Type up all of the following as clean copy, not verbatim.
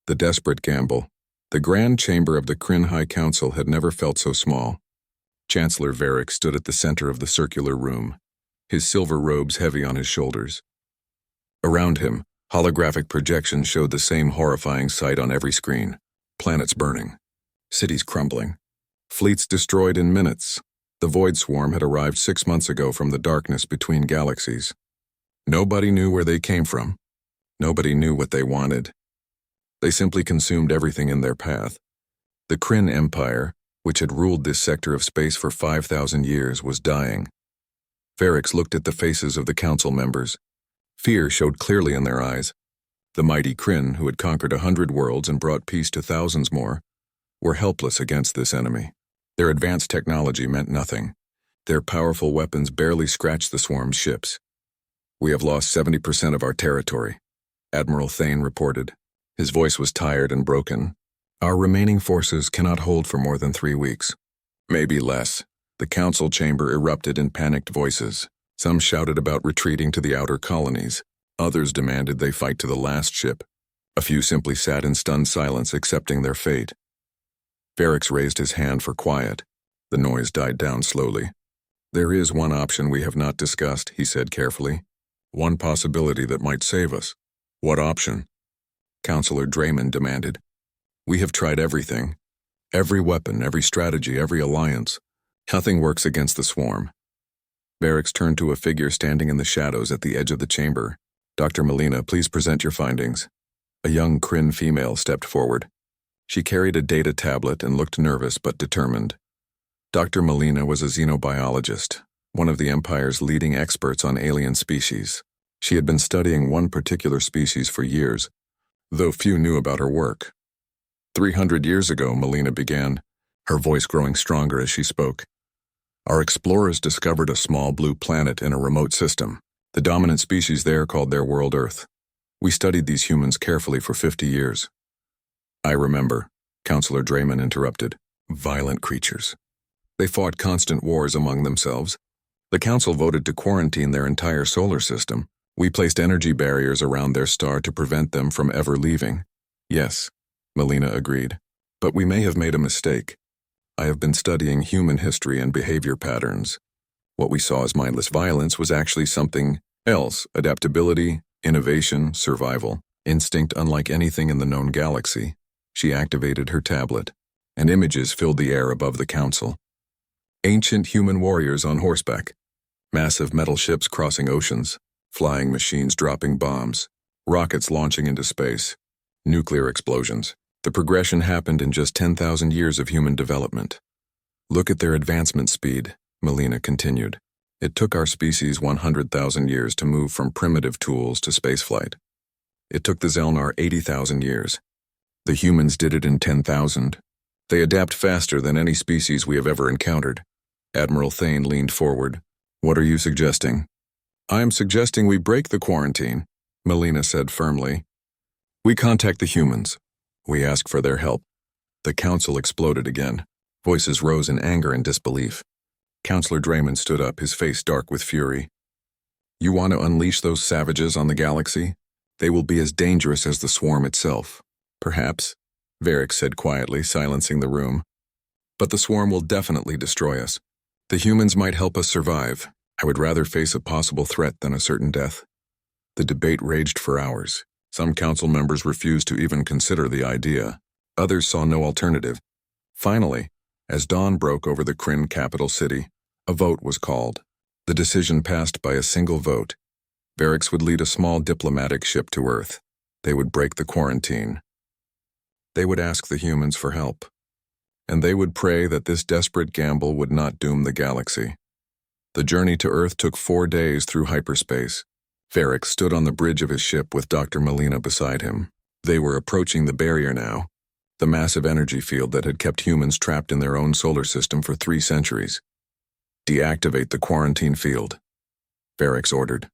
The desperate gamble. The grand chamber of the Kryn High Council had never felt so small. Chancellor Varric stood at the center of the circular room, his silver robes heavy on his shoulders. Around him, holographic projections showed the same horrifying sight on every screen. Planets burning. Cities crumbling. Fleets destroyed in minutes. The Void Swarm had arrived 6 months ago from the darkness between galaxies. Nobody knew where they came from. Nobody knew what they wanted. They simply consumed everything in their path. The Kryn Empire, which had ruled this sector of space for 5,000 years, was dying. Varric looked at the faces of the council members. Fear showed clearly in their eyes. The mighty Kryn, who had conquered 100 worlds and brought peace to thousands more, were helpless against this enemy. Their advanced technology meant nothing. Their powerful weapons barely scratched the swarm's ships. "We have lost 70% of our territory," Admiral Thane reported. His voice was tired and broken. "Our remaining forces cannot hold for more than 3 weeks. Maybe less." The council chamber erupted in panicked voices. Some shouted about retreating to the outer colonies. Others demanded they fight to the last ship. A few simply sat in stunned silence, accepting their fate. Varric raised his hand for quiet. The noise died down slowly. "There is one option we have not discussed," he said carefully. "One possibility that might save us." "What option?" Counselor Draymond demanded. "We have tried everything. Every weapon, every strategy, every alliance. Nothing works against the swarm." Varric turned to a figure standing in the shadows at the edge of the chamber. "Dr. Melina, please present your findings." A young Kryn female stepped forward. She carried a data tablet and looked nervous but determined. Dr. Melina was a xenobiologist, one of the Empire's leading experts on alien species. She had been studying one particular species for years, though few knew about her work. 300 years ago, Melina began, her voice growing stronger as she spoke. "Our explorers discovered a small blue planet in a remote system. The dominant species there called their world Earth. We studied these humans carefully for 50 years. "I remember," Counselor Draymond interrupted. "Violent creatures. They fought constant wars among themselves. The Council voted to quarantine their entire solar system. We placed energy barriers around their star to prevent them from ever leaving." "Yes," Melina agreed. "But we may have made a mistake. I have been studying human history and behavior patterns. What we saw as mindless violence was actually something else: adaptability, innovation, survival, instinct unlike anything in the known galaxy." She activated her tablet, and images filled the air above the council. Ancient human warriors on horseback, massive metal ships crossing oceans, flying machines dropping bombs, rockets launching into space, nuclear explosions. The progression happened in just 10,000 years of human development. "Look at their advancement speed," Melina continued. "It took our species 100,000 years to move from primitive tools to spaceflight. It took the Zelnar 80,000 years. The humans did it in 10,000. They adapt faster than any species we have ever encountered." Admiral Thane leaned forward. "What are you suggesting?" "I am suggesting we break the quarantine," Melina said firmly. "We contact the humans. We ask for their help." The council exploded again. Voices rose in anger and disbelief. Counselor Draymond stood up, his face dark with fury. "You want to unleash those savages on the galaxy? They will be as dangerous as the swarm itself." "Perhaps," Varric said quietly, silencing the room. "But the swarm will definitely destroy us. The humans might help us survive. I would rather face a possible threat than a certain death." The debate raged for hours. Some council members refused to even consider the idea. Others saw no alternative. Finally, as dawn broke over the Kryn capital city, a vote was called. The decision passed by a single vote. Varric would lead a small diplomatic ship to Earth. They would break the quarantine. They would ask the humans for help. And they would pray that this desperate gamble would not doom the galaxy. The journey to Earth took 4 days through hyperspace. Varric stood on the bridge of his ship with Dr. Melina beside him. They were approaching the barrier now, the massive energy field that had kept humans trapped in their own solar system for 3 centuries. "Deactivate the quarantine field," Varric ordered.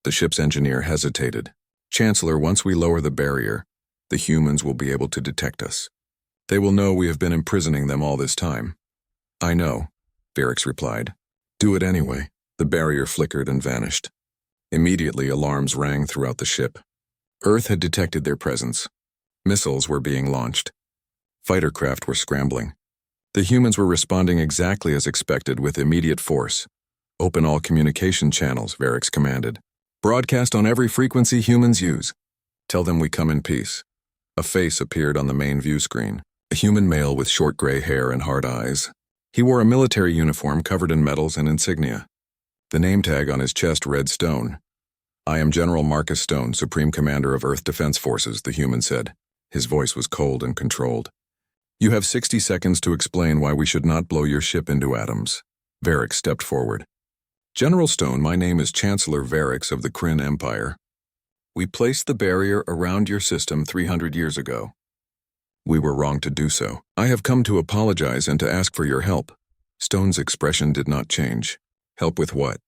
The ship's engineer hesitated. "Chancellor, once we lower the barrier, the humans will be able to detect us. They will know we have been imprisoning them all this time." "I know," Varric replied. "Do it anyway." The barrier flickered and vanished. Immediately, alarms rang throughout the ship. Earth had detected their presence. Missiles were being launched. Fighter craft were scrambling. The humans were responding exactly as expected with immediate force. Open all communication channels, Varix commanded. Broadcast on every frequency humans use. Tell them we come in peace. A face appeared on the main view screen. A human male with short gray hair and hard eyes. He wore a military uniform covered in medals and insignia. The name tag on his chest read Stone. I am General Marcus Stone, Supreme Commander of Earth Defense Forces, the human said. His voice was cold and controlled. You have 60 seconds to explain why we should not blow your ship into atoms. Varix stepped forward. General Stone, my name is Chancellor Varix of the Kryn Empire. We placed the barrier around your system 300 years ago. We were wrong to do so. I have come to apologize and to ask for your help. Stone's expression did not change. Help with what?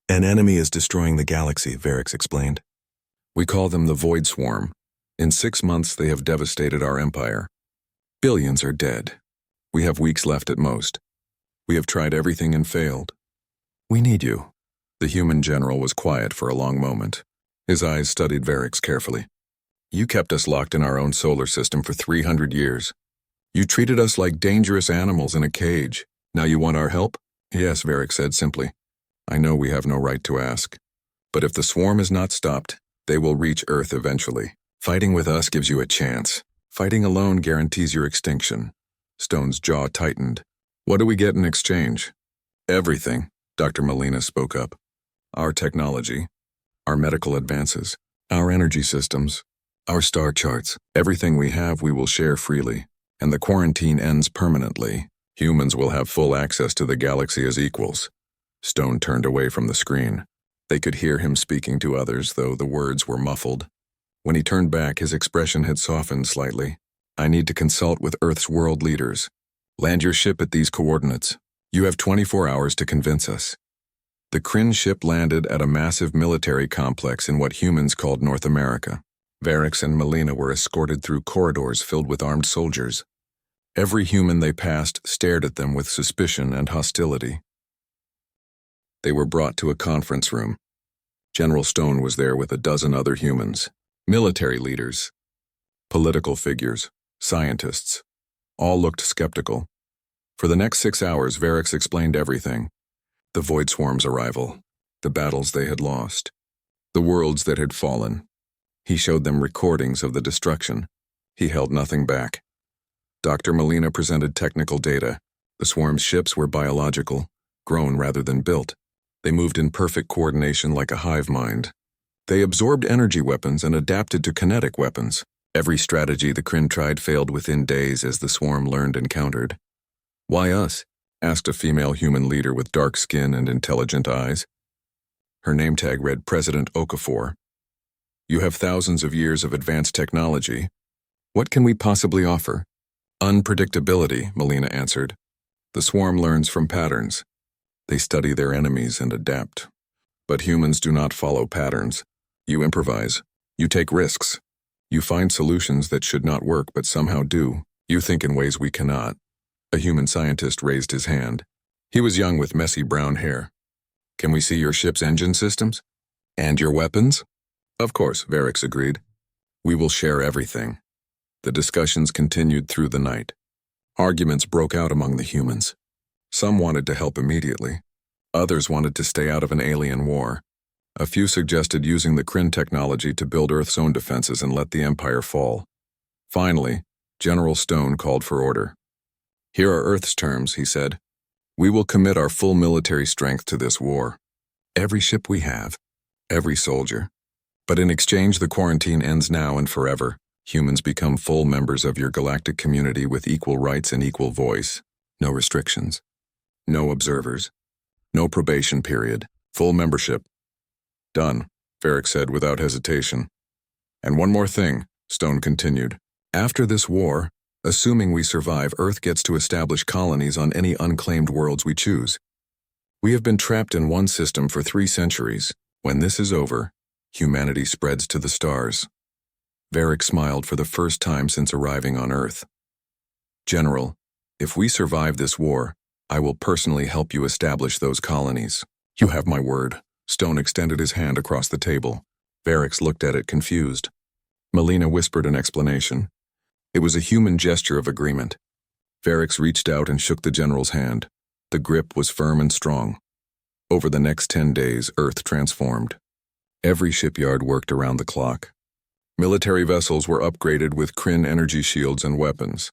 An enemy is destroying the galaxy, Varix explained. We call them the Void Swarm. In 6 months, they have devastated our empire. Billions are dead. We have weeks left at most. We have tried everything and failed. We need you. The human general was quiet for a long moment. His eyes studied Varix carefully. You kept us locked in our own solar system for 300 years. You treated us like dangerous animals in a cage. Now you want our help? Yes, Varix said simply. I know we have no right to ask. But if the swarm is not stopped, they will reach Earth eventually. Fighting with us gives you a chance. Fighting alone guarantees your extinction. Stone's jaw tightened. What do we get in exchange? Everything, Dr. Molina spoke up. Our technology, our medical advances, our energy systems, our star charts. Everything we have we will share freely, and the quarantine ends permanently. Humans will have full access to the galaxy as equals. Stone turned away from the screen. They could hear him speaking to others, though the words were muffled. When he turned back, his expression had softened slightly. I need to consult with Earth's world leaders. Land your ship at these coordinates. You have 24 hours to convince us. The Kryn ship landed at a massive military complex in what humans called North America. Varix and Molina were escorted through corridors filled with armed soldiers. Every human they passed stared at them with suspicion and hostility. They were brought to a conference room. General Stone was there with a dozen other humans, military leaders, political figures, scientists. All looked skeptical. For the next 6 hours, Varix explained everything. The Void Swarm's arrival, the battles they had lost, the worlds that had fallen. He showed them recordings of the destruction. He held nothing back. Dr. Molina presented technical data. The swarm's ships were biological, grown rather than built. They moved in perfect coordination like a hive mind. They absorbed energy weapons and adapted to kinetic weapons. Every strategy the Kryn tried failed within days as the swarm learned and countered. Why us? Asked a female human leader with dark skin and intelligent eyes. Her name tag read President Okafor. You have thousands of years of advanced technology. What can we possibly offer? Unpredictability, Molina answered. The swarm learns from patterns. They study their enemies and adapt. But humans do not follow patterns. You improvise. You take risks. You find solutions that should not work but somehow do. You think in ways we cannot. A human scientist raised his hand. He was young with messy brown hair. Can we see your ship's engine systems? And your weapons? Of course, Varix agreed. We will share everything. The discussions continued through the night. Arguments broke out among the humans. Some wanted to help immediately. Others wanted to stay out of an alien war. A few suggested using the Kryn technology to build Earth's own defenses and let the Empire fall. Finally, General Stone called for order. Here are Earth's terms, he said. We will commit our full military strength to this war. Every ship we have, every soldier. But in exchange, the quarantine ends now and forever. Humans become full members of your galactic community with equal rights and equal voice. No restrictions. No observers. No probation period. Full membership. Done, Varix said without hesitation. And one more thing, Stone continued. After this war, assuming we survive, Earth gets to establish colonies on any unclaimed worlds we choose. We have been trapped in one system for 3 centuries. When this is over, humanity spreads to the stars. Varix smiled for the first time since arriving on Earth. General, if we survive this war, I will personally help you establish those colonies. You have my word. Stone extended his hand across the table. Varix looked at it confused. Molina whispered an explanation. It was a human gesture of agreement. Varix reached out and shook the general's hand. The grip was firm and strong. Over the next 10 days, Earth transformed. Every shipyard worked around the clock. Military vessels were upgraded with Kryn energy shields and weapons.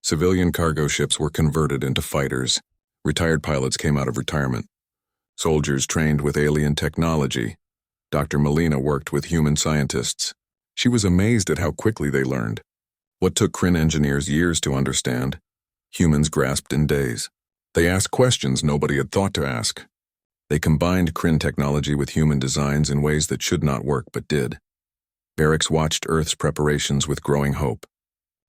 Civilian cargo ships were converted into fighters. Retired pilots came out of retirement. Soldiers trained with alien technology. Dr. Melina worked with human scientists. She was amazed at how quickly they learned. What took Kryn engineers years to understand, humans grasped in days. They asked questions nobody had thought to ask. They combined Kryn technology with human designs in ways that should not work but did. Varix watched Earth's preparations with growing hope.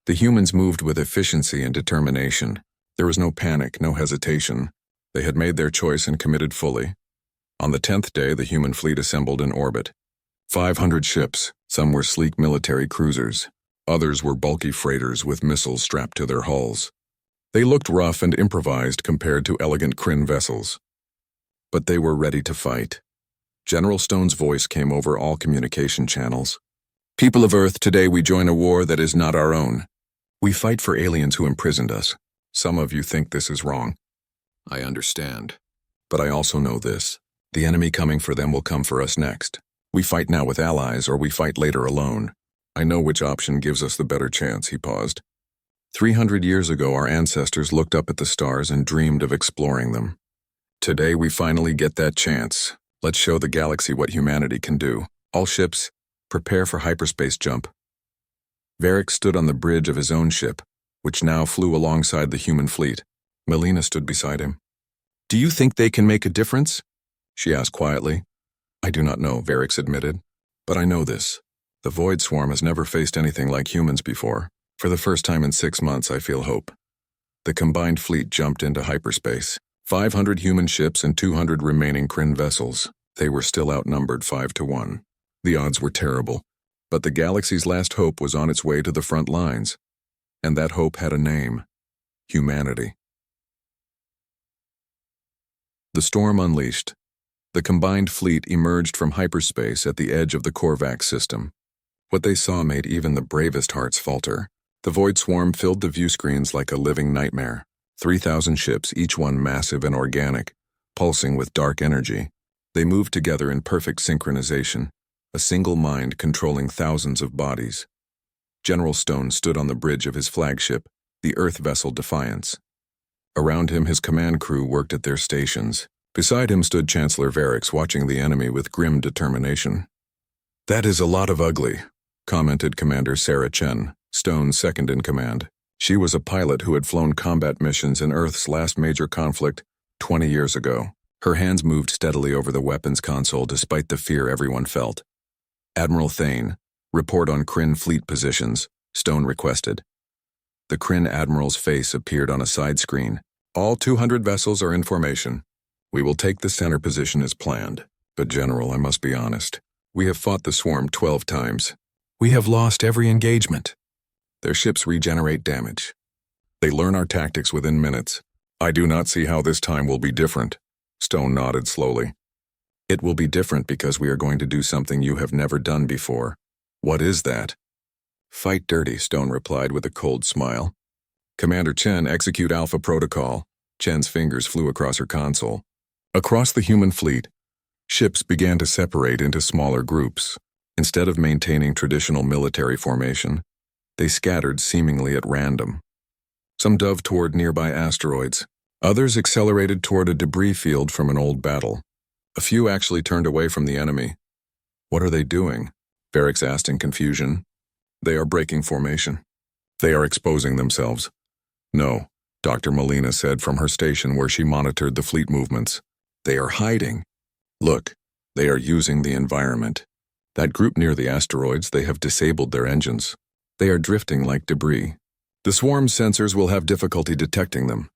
The humans moved with efficiency and determination. There was no panic, no hesitation. They had made their choice and committed fully. On the 10th day, the human fleet assembled in orbit. 500 ships, some were sleek military cruisers. Others were bulky freighters with missiles strapped to their hulls. They looked rough and improvised compared to elegant Kryn vessels. But they were ready to fight. General Stone's voice came over all communication channels. People of Earth, today we join a war that is not our own. We fight for aliens who imprisoned us. Some of you think this is wrong. I understand. But I also know this. The enemy coming for them will come for us next. We fight now with allies or we fight later alone. I know which option gives us the better chance, he paused. 300 years ago, our ancestors looked up at the stars and dreamed of exploring them. Today, we finally get that chance. Let's show the galaxy what humanity can do. All ships, prepare for hyperspace jump. Varix stood on the bridge of his own ship, which now flew alongside the human fleet. Melina stood beside him. Do you think they can make a difference? She asked quietly. I do not know, Varix admitted. But I know this. The Void Swarm has never faced anything like humans before. For the first time in 6 months, I feel hope. The combined fleet jumped into hyperspace. 500 human ships and 200 remaining Kryn vessels. They were still outnumbered 5-1. The odds were terrible, but the galaxy's last hope was on its way to the front lines. And that hope had a name: humanity. The storm unleashed. The combined fleet emerged from hyperspace at the edge of the Korvax system. What they saw made even the bravest hearts falter. The Void Swarm filled the viewscreens like a living nightmare. 3,000 ships, each one massive and organic, pulsing with dark energy. They moved together in perfect synchronization, a single mind controlling thousands of bodies. General Stone stood on the bridge of his flagship, the Earth vessel Defiance. Around him, his command crew worked at their stations. Beside him stood Chancellor Varix, watching the enemy with grim determination. That is a lot of ugly, commented Commander Sarah Chen, Stone's second in command. She was a pilot who had flown combat missions in Earth's last major conflict 20 years ago. Her hands moved steadily over the weapons console despite the fear everyone felt. Admiral Thane, report on Kryn fleet positions, Stone requested. The Kryn admiral's face appeared on a side screen. All 200 vessels are in formation. We will take the center position as planned. But General, I must be honest. We have fought the swarm 12 times. We have lost every engagement. Their ships regenerate damage. They learn our tactics within minutes. I do not see how this time will be different. Stone nodded slowly. It will be different because we are going to do something you have never done before. What is that? Fight dirty, Stone replied with a cold smile. Commander Chen, execute Alpha Protocol. Chen's fingers flew across her console. Across the human fleet, ships began to separate into smaller groups. Instead of maintaining traditional military formation, they scattered seemingly at random. Some dove toward nearby asteroids. Others accelerated toward a debris field from an old battle. A few actually turned away from the enemy. What are they doing? Varix asked in confusion. They are breaking formation. They are exposing themselves. No, Dr. Melina said from her station where she monitored the fleet movements. They are hiding. Look, they are using the environment. That group near the asteroids, they have disabled their engines. They are drifting like debris. The swarm's sensors will have difficulty detecting them.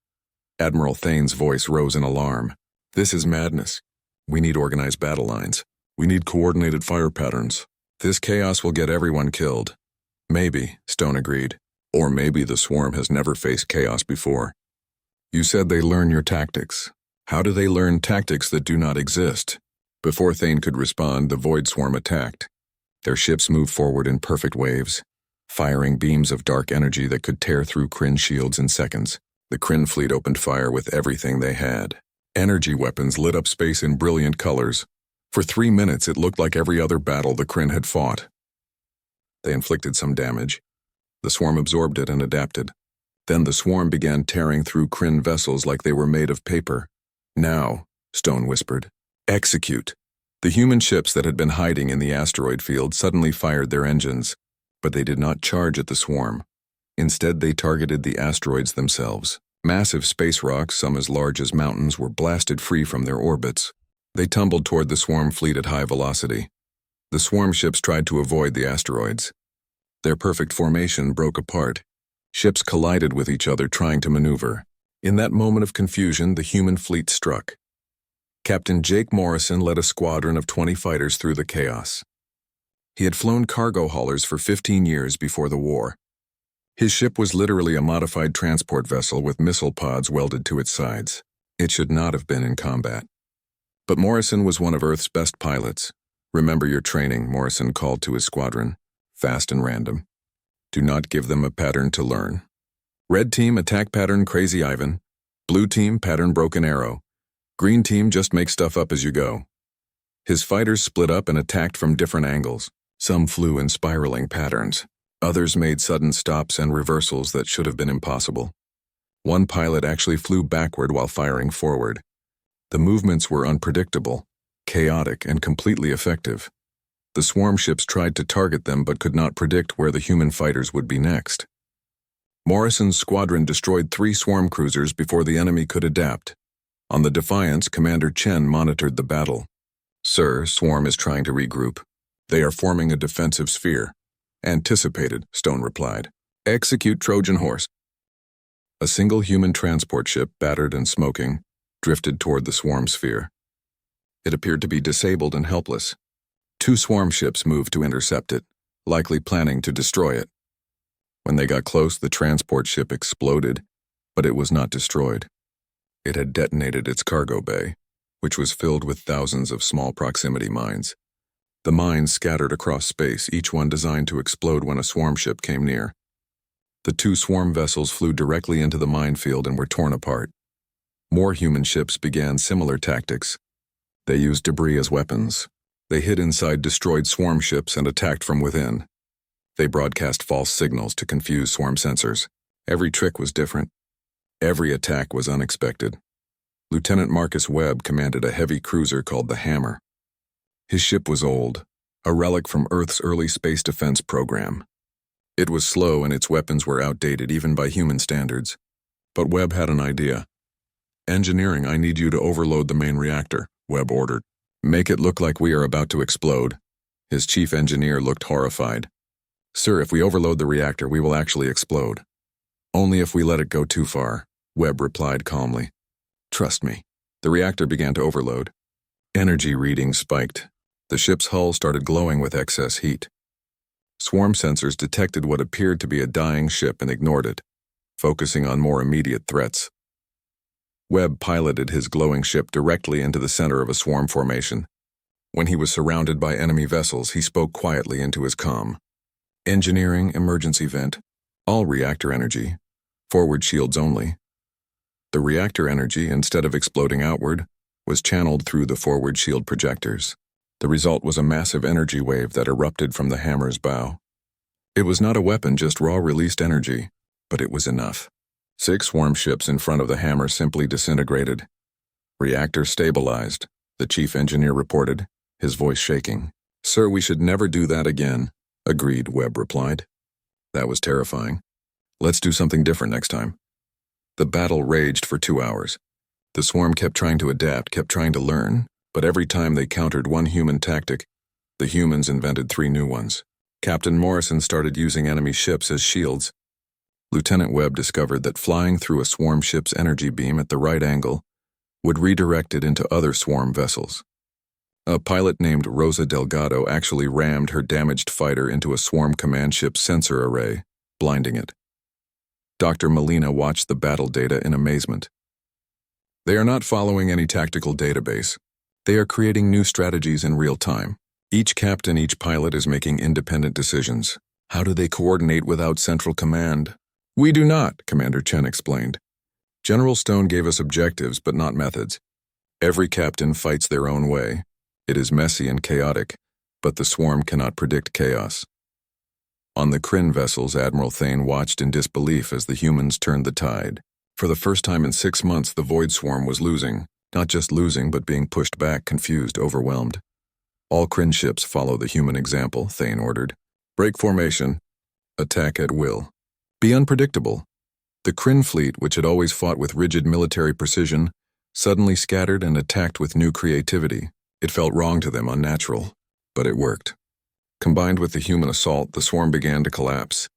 Admiral Thane's voice rose in alarm. This is madness. We need organized battle lines. We need coordinated fire patterns. This chaos will get everyone killed. Maybe, Stone agreed. Or maybe the swarm has never faced chaos before. You said they learn your tactics. How do they learn tactics that do not exist? Before Thane could respond, the Void Swarm attacked. Their ships moved forward in perfect waves. firing beams of dark energy that could tear through Kryn shields in seconds. The Kryn fleet opened fire with everything they had. Energy weapons lit up space in brilliant colors. For 3 minutes, it looked like every other battle the Kryn had fought. They inflicted some damage. The swarm absorbed it and adapted. Then the swarm began tearing through Kryn vessels like they were made of paper. "Now," Stone whispered. "Execute." The human ships that had been hiding in the asteroid field suddenly fired their engines, but they did not charge at the swarm. Instead, they targeted the asteroids themselves. Massive space rocks, some as large as mountains, were blasted free from their orbits. They tumbled toward the swarm fleet at high velocity. The swarm ships tried to avoid the asteroids. Their perfect formation broke apart. Ships collided with each other trying to maneuver. In that moment of confusion, the human fleet struck. Captain Jake Morrison led a squadron of 20 fighters through the chaos. He had flown cargo haulers for 15 years before the war. His ship was literally a modified transport vessel with missile pods welded to its sides. It should not have been in combat. But Morrison was one of Earth's best pilots. "Remember your training," Morrison called to his squadron. "Fast and random. Do not give them a pattern to learn. Red team, attack pattern Crazy Ivan. Blue team, pattern Broken Arrow. Green team, just make stuff up as you go." His fighters split up and attacked from different angles. Some flew in spiraling patterns. Others made sudden stops and reversals that should have been impossible. One pilot actually flew backward while firing forward. The movements were unpredictable, chaotic, and completely effective. The swarm ships tried to target them but could not predict where the human fighters would be next. Morrison's squadron destroyed 3 swarm cruisers before the enemy could adapt. On the Defiance, Commander Chen monitored the battle. "Sir, swarm is trying to regroup. They are forming a defensive sphere." "Anticipated," Stone replied. "Execute, Trojan horse." A single human transport ship, battered and smoking, drifted toward the swarm sphere. It appeared to be disabled and helpless. 2 swarm ships moved to intercept it, likely planning to destroy it. When they got close, the transport ship exploded, but it was not destroyed. It had detonated its cargo bay, which was filled with thousands of small proximity mines. The mines scattered across space, each one designed to explode when a swarm ship came near. The 2 swarm vessels flew directly into the minefield and were torn apart. More human ships began similar tactics. They used debris as weapons. They hid inside destroyed swarm ships and attacked from within. They broadcast false signals to confuse swarm sensors. Every trick was different. Every attack was unexpected. Lieutenant Marcus Webb commanded a heavy cruiser called the Hammer. His ship was old, a relic from Earth's early space defense program. It was slow and its weapons were outdated even by human standards. But Webb had an idea. "Engineering, I need you to overload the main reactor," Webb ordered. "Make it look like we are about to explode." His chief engineer looked horrified. "Sir, if we overload the reactor, we will actually explode." "Only if we let it go too far," Webb replied calmly. "Trust me." The reactor began to overload. Energy readings spiked. The ship's hull started glowing with excess heat. Swarm sensors detected what appeared to be a dying ship and ignored it, focusing on more immediate threats. Webb piloted his glowing ship directly into the center of a swarm formation. When he was surrounded by enemy vessels, he spoke quietly into his comm. "Engineering, emergency vent. All reactor energy. Forward shields only." The reactor energy, instead of exploding outward, was channeled through the forward shield projectors. The result was a massive energy wave that erupted from the Hammer's bow. It was not a weapon, just raw released energy, but it was enough. 6 swarm ships in front of the Hammer simply disintegrated. "Reactor stabilized," the chief engineer reported, his voice shaking. "Sir, we should never do that again." "Agreed," Webb replied. "That was terrifying. Let's do something different next time." The battle raged for 2 hours. The swarm kept trying to adapt, kept trying to learn, but every time they countered one human tactic, the humans invented 3 new ones. Captain Morrison started using enemy ships as shields. Lieutenant Webb discovered that flying through a swarm ship's energy beam at the right angle would redirect it into other swarm vessels. A pilot named Rosa Delgado actually rammed her damaged fighter into a swarm command ship's sensor array, blinding it. Dr. Molina watched the battle data in amazement. "They are not following any tactical database. They are creating new strategies in real time. Each captain, each pilot is making independent decisions. How do they coordinate without central command? We do not, Commander Chen explained. General Stone gave us objectives but not methods. Every captain fights their own way. It is messy and chaotic, but the swarm cannot predict chaos. On the Kryn vessels, Admiral Thane watched in disbelief as the humans turned the tide. For the first time in 6 months, the Void Swarm was losing. Not just losing, but being pushed back, confused, overwhelmed. All Kryn ships follow the human example, Thane ordered. Break formation. Attack at will. Be unpredictable. The Kryn fleet, which had always fought with rigid military precision, suddenly scattered and attacked with new creativity. It felt wrong to them, unnatural, but it worked. Combined with the human assault, the swarm began to collapse.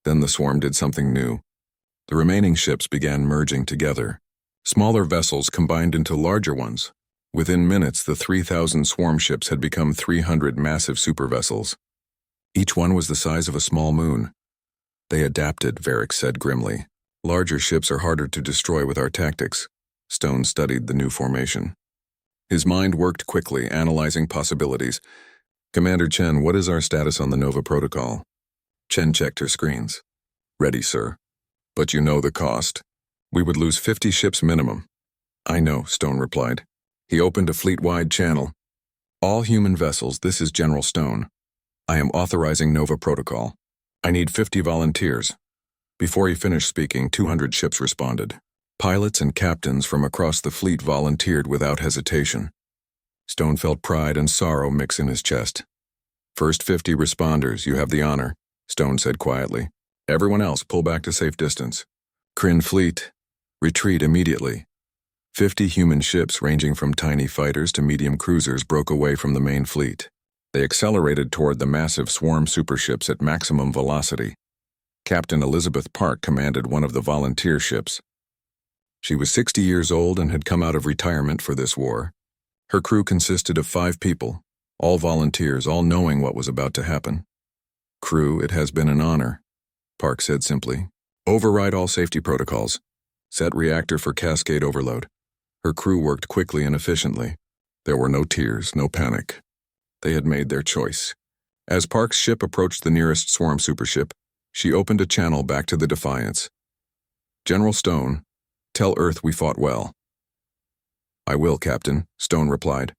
Then the swarm did something new. The remaining ships began merging together. Smaller vessels combined into larger ones. Within minutes, the 3,000 swarm ships had become 300 massive supervessels. Each one was the size of a small moon. They adapted, Varric said grimly. Larger ships are harder to destroy with our tactics. Stone studied the new formation. His mind worked quickly, analyzing possibilities. Commander Chen, what is our status on the Nova Protocol? Chen checked her screens. Ready, sir. But you know the cost. We would lose 50 ships minimum. I know, Stone replied. He opened a fleet-wide channel. All human vessels, this is General Stone. I am authorizing Nova Protocol. I need 50 volunteers. Before he finished speaking, 200 ships responded. Pilots and captains from across the fleet volunteered without hesitation. Stone felt pride and sorrow mix in his chest. First 50 responders, you have the honor, Stone said quietly. Everyone else, pull back to safe distance. Kryn fleet, retreat immediately. 50 human ships ranging from tiny fighters to medium cruisers broke away from the main fleet. They accelerated toward the massive swarm superships at maximum velocity. Captain Elizabeth Park commanded one of the volunteer ships. She was 60 years old and had come out of retirement for this war. Her crew consisted of 5 people, all volunteers, all knowing what was about to happen. Crew, it has been an honor, Park said simply. Override all safety protocols. Set reactor for cascade overload. Her crew worked quickly and efficiently. There were no tears, no panic. They had made their choice. As Park's ship approached the nearest swarm supership, she opened a channel back to the Defiance. General Stone, tell Earth we fought well. I will, Captain, Stone replied.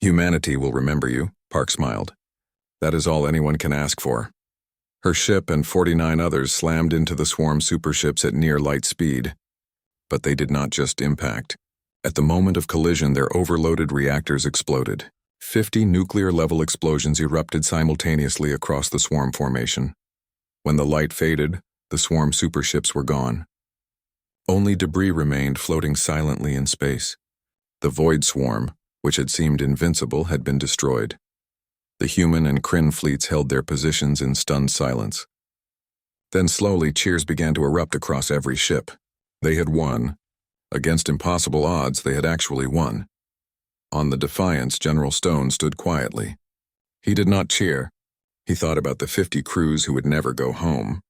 Humanity will remember you, Park smiled. That is all anyone can ask for. Her ship and 49 others slammed into the swarm superships at near light speed. But they did not just impact. At the moment of collision, their overloaded reactors exploded. 50 nuclear-level explosions erupted simultaneously across the swarm formation. When the light faded, the swarm superships were gone. Only debris remained floating silently in space. The Void Swarm, which had seemed invincible, had been destroyed. The human and Kryn fleets held their positions in stunned silence. Then slowly cheers began to erupt across every ship. They had won. Against impossible odds, they had actually won. On the Defiance, General Stone stood quietly. He did not cheer. He thought about the 50 crews who would never go home.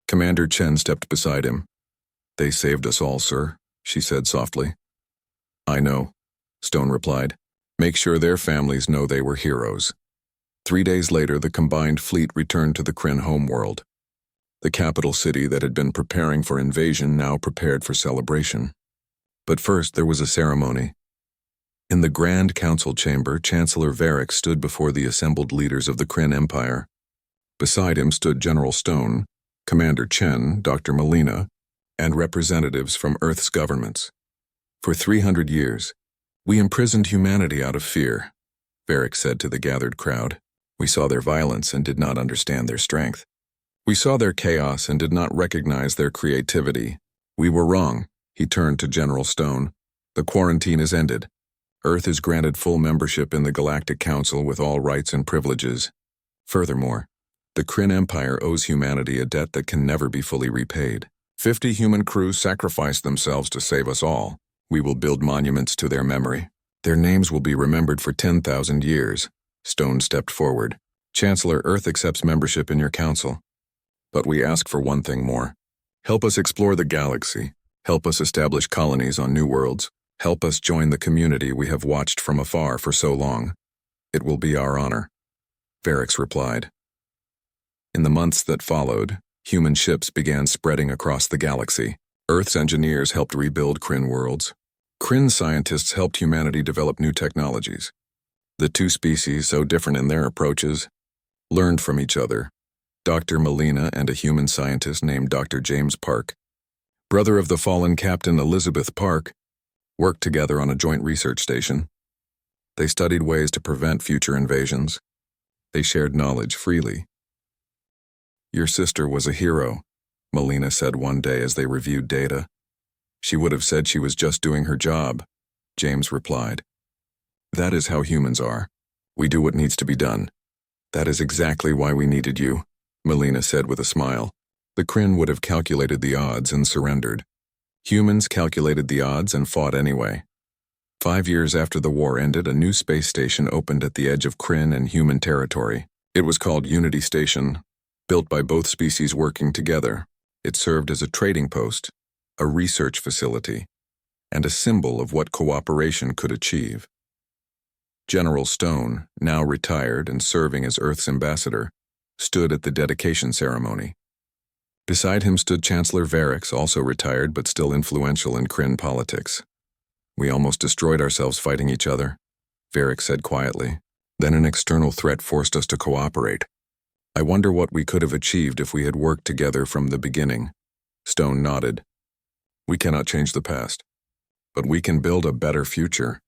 Commander Chen stepped beside him. They saved us all, sir, she said softly. I know, Stone replied. Make sure their families know they were heroes. 3 days later, the combined fleet returned to the Kryn homeworld. The capital city that had been preparing for invasion now prepared for celebration. But first, there was a ceremony. In the Grand Council chamber, Chancellor Varric stood before the assembled leaders of the Kryn Empire. Beside him stood General Stone, Commander Chen, Dr. Molina, and representatives from Earth's governments. For 300 years, we imprisoned humanity out of fear, Varric said to the gathered crowd. We saw their violence and did not understand their strength. We saw their chaos and did not recognize their creativity. We were wrong, he turned to General Stone. The quarantine is ended. Earth is granted full membership in the Galactic Council with all rights and privileges. Furthermore, the Kryn Empire owes humanity a debt that can never be fully repaid. 50 human crews sacrificed themselves to save us all. We will build monuments to their memory. Their names will be remembered for 10,000 years. Stone stepped forward. Chancellor, Earth accepts membership in your council. But we ask for one thing more. Help us explore the galaxy. Help us establish colonies on new worlds. Help us join the community we have watched from afar for so long. It will be our honor. Varric replied. In the months that followed, human ships began spreading across the galaxy. Earth's engineers helped rebuild Kryn worlds. Kryn scientists helped humanity develop new technologies. The two species, so different in their approaches, learned from each other. Dr. Melina and a human scientist named Dr. James Park, brother of the fallen Captain Elizabeth Park, worked together on a joint research station. They studied ways to prevent future invasions. They shared knowledge freely. "Your sister was a hero," Melina said one day as they reviewed data. "She would have said she was just doing her job," James replied. "That is how humans are. We do what needs to be done." "That is exactly why we needed you," Melina said with a smile. The Kryn would have calculated the odds and surrendered. Humans calculated the odds and fought anyway. 5 years after the war ended, a new space station opened at the edge of Kryn and human territory. It was called Unity Station, built by both species working together. It served as a trading post, a research facility, and a symbol of what cooperation could achieve. General Stone, now retired and serving as Earth's ambassador, stood at the dedication ceremony. Beside him stood Chancellor Varix, also retired but still influential in Kryn politics. "We almost destroyed ourselves fighting each other," Varix said quietly. "Then an external threat forced us to cooperate. I wonder what we could have achieved if we had worked together from the beginning." Stone nodded. "We cannot change the past, but we can build a better future.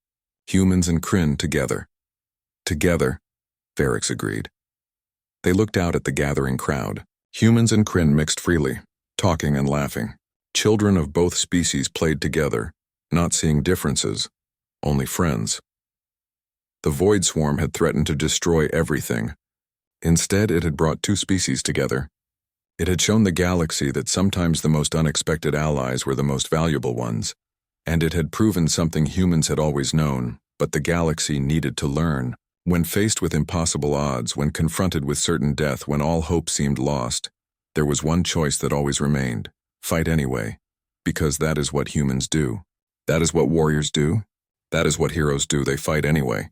Humans and Kryn together." "Together," Varix agreed. They looked out at the gathering crowd. Humans and Kryn mixed freely, talking and laughing. Children of both species played together, not seeing differences, only friends. The Void Swarm had threatened to destroy everything. Instead, it had brought two species together. It had shown the galaxy that sometimes the most unexpected allies were the most valuable ones, and it had proven something humans had always known, but the galaxy needed to learn. When faced with impossible odds, when confronted with certain death, when all hope seemed lost, there was one choice that always remained: fight anyway, because that is what humans do. That is what warriors do. That is what heroes do. They fight anyway.